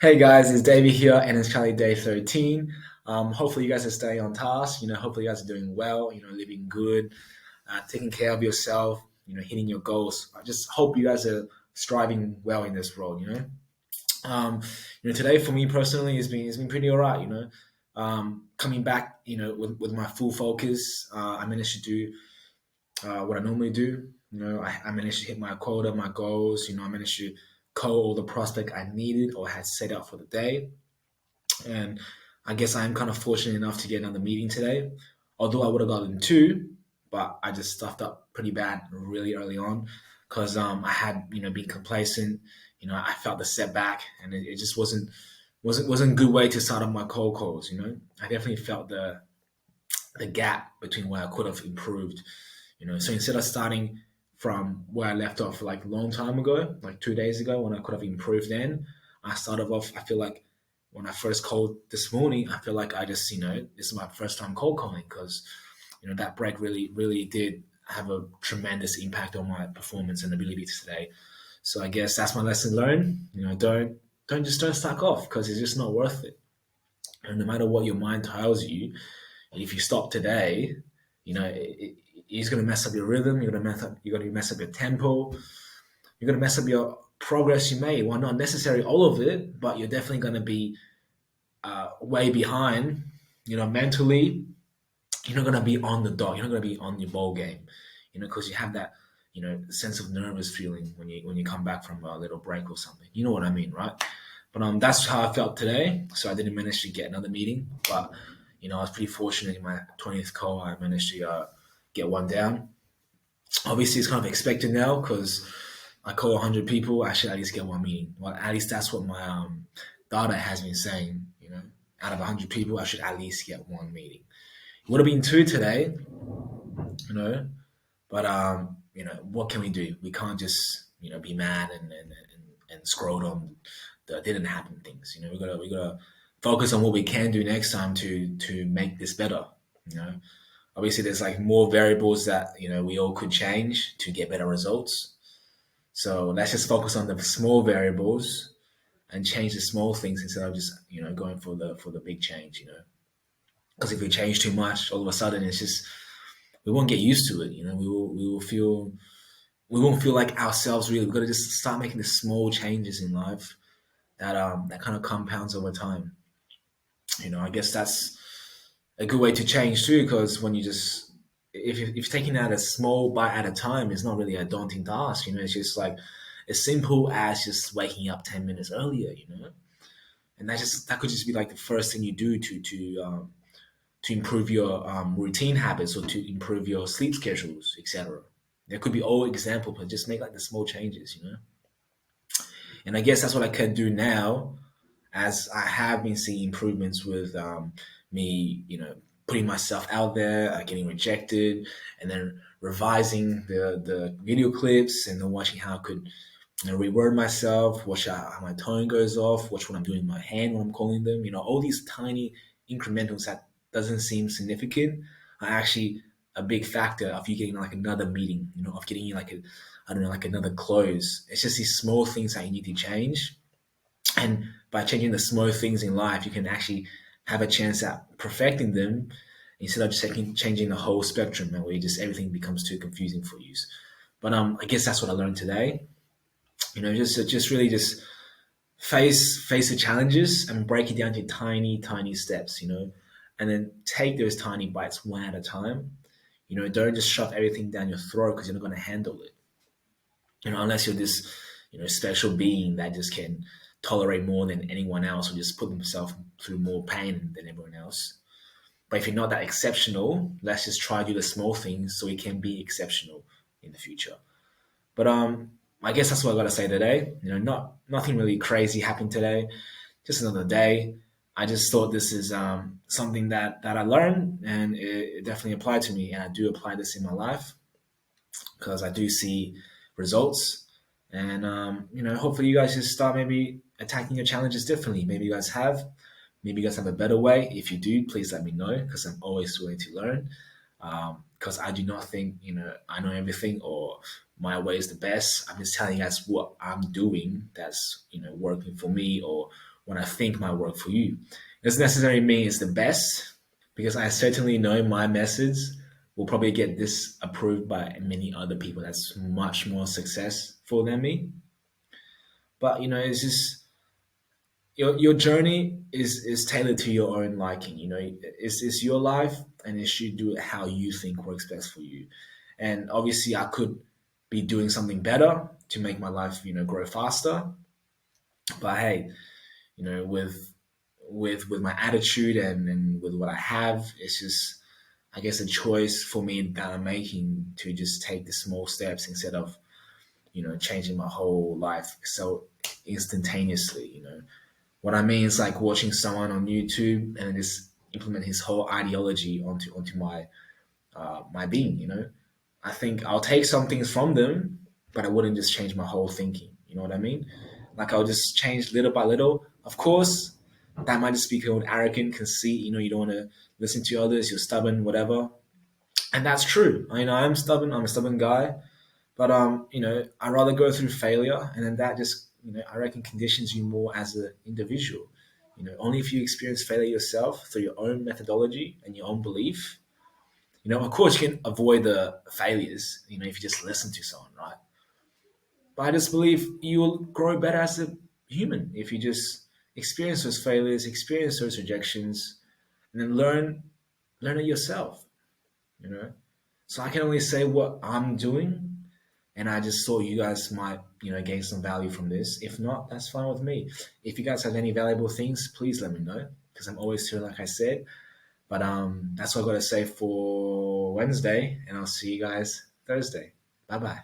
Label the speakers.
Speaker 1: Hey guys, it's Davey here, and it's Charlie Day 13. Hopefully, you guys are staying on task. Hopefully, you guys are doing well. Living good, taking care of yourself. Hitting your goals. I just hope you guys are striving well in this role. Um, Today for me personally, it's been pretty alright. Coming back, with my full focus, I managed to do what I normally do. I managed to hit my quota, my goals. I managed to call all the prospect I needed or had set out for the day. And I guess I'm kind of fortunate enough to get another meeting today. Although I would have gotten two, but I just stuffed up pretty bad really early on because I had been complacent. I felt the setback, and it just wasn't a good way to start up my cold calls. I definitely felt the gap between where I could have improved. So instead of starting from where I left off like a long time ago, like 2 days ago when I could have improved then, I started off, I feel like when I first called this morning, I feel like I just, this is my first time cold calling because, that break really, really did have a tremendous impact on my performance and ability today. So I guess that's my lesson learned. Don't start off because it's just not worth it. And no matter what your mind tells you, if you stop today, it's going to mess up your rhythm. You're going to mess up your tempo. You're going to mess up your progress you made. Well, not necessarily all of it, but you're definitely going to be way behind. Mentally, you're not going to be on the dot. You're not going to be on your ball game. Because you have that sense of nervous feeling when you come back from a little break or something. You know what I mean, right? But that's how I felt today. So I didn't manage to get another meeting, but I was pretty fortunate in my 20th call. I managed to get one down. Obviously, it's kind of expected now because I call 100 people. I should at least get one meeting. Well, at least that's what my data has been saying. Out of 100 people, I should at least get one meeting. It would have been two today, you know, but what can we do? We can't just be mad and scroll on the didn't happen things. We gotta focus on what we can do next time to make this better. You know, Obviously there's like more variables that we all could change to get better results. So let's just focus on the small variables and change the small things instead of just going for the big change. Because if we change too much, all of a sudden it's just we won't get used to it. We won't feel like ourselves really. We've got to just start making the small changes in life that kind of compounds over time. I guess that's a good way to change too, because when you just if you're taking that a small bite at a time, it's not really a daunting task. It's just like as simple as just waking up 10 minutes earlier. And that could just be like the first thing you do to improve your routine habits or to improve your sleep schedules, etc. There could be all example, but just make like the small changes. And I guess that's what I can do now, as I have been seeing improvements with me, putting myself out there, getting rejected, and then revising the video clips, and then watching how I could reword myself, watch how my tone goes off, watch what I'm doing with my hand when I'm calling them. All these tiny incrementals that doesn't seem significant are actually a big factor of you getting like another meeting, of getting you like I don't know, like another close. It's just these small things that you need to change. And by changing the small things in life, you can actually have a chance at perfecting them instead of just changing the whole spectrum and where just everything becomes too confusing for you. But I guess that's what I learned today. Just really just face the challenges and break it down to tiny, tiny steps, and then take those tiny bites one at a time. Don't just shove everything down your throat because you're not going to handle it. Unless you're this, special being that just can tolerate more than anyone else or just put themselves through more pain than everyone else. But if you're not that exceptional, let's just try to do the small things so we can be exceptional in the future. But I guess that's what I gotta say today. Nothing really crazy happened today. Just another day. I just thought this is something that I learned, and it definitely applied to me, and I do apply this in my life because I do see results. And hopefully you guys just start maybe attacking your challenges differently. Maybe you guys have. Maybe you guys have a better way. If you do, please let me know because I'm always willing to learn. Because I do not think I know everything or my way is the best. I'm just telling you guys what I'm doing that's working for me or what I think might work for you. It doesn't necessarily mean it's the best, because I certainly know my methods will probably get disapproved by many other people that's much more successful than me. But it's just your journey is tailored to your own liking. It's your life, and it should do it how you think works best for you. And obviously, I could be doing something better to make my life grow faster. But hey, with my attitude and with what I have, it's just, I guess, a choice for me that I'm making to just take the small steps instead of changing my whole life so instantaneously. What I mean is like watching someone on YouTube and just implement his whole ideology onto my being. I think I'll take some things from them, but I wouldn't just change my whole thinking. You know what I mean? Like I'll just change little by little. Of course, that might just be called arrogant, conceit. You don't want to listen to others. You're stubborn, whatever, and that's true. I'm stubborn. I'm a stubborn guy, but I rather go through failure, and then that just I reckon conditions you more as an individual. Only if you experience failure yourself through your own methodology and your own belief. Of course, you can avoid the failures. If you just listen to someone, right? But I just believe you will grow better as a human if you just experience those failures, experience those rejections, and then learn it yourself. You know. So I can only say what I'm doing, and I just thought you guys might gain some value from this. If not, that's fine with me. If you guys have any valuable things, please let me know, because I'm always here, like I said. But that's what I got to say for Wednesday, and I'll see you guys Thursday. Bye bye.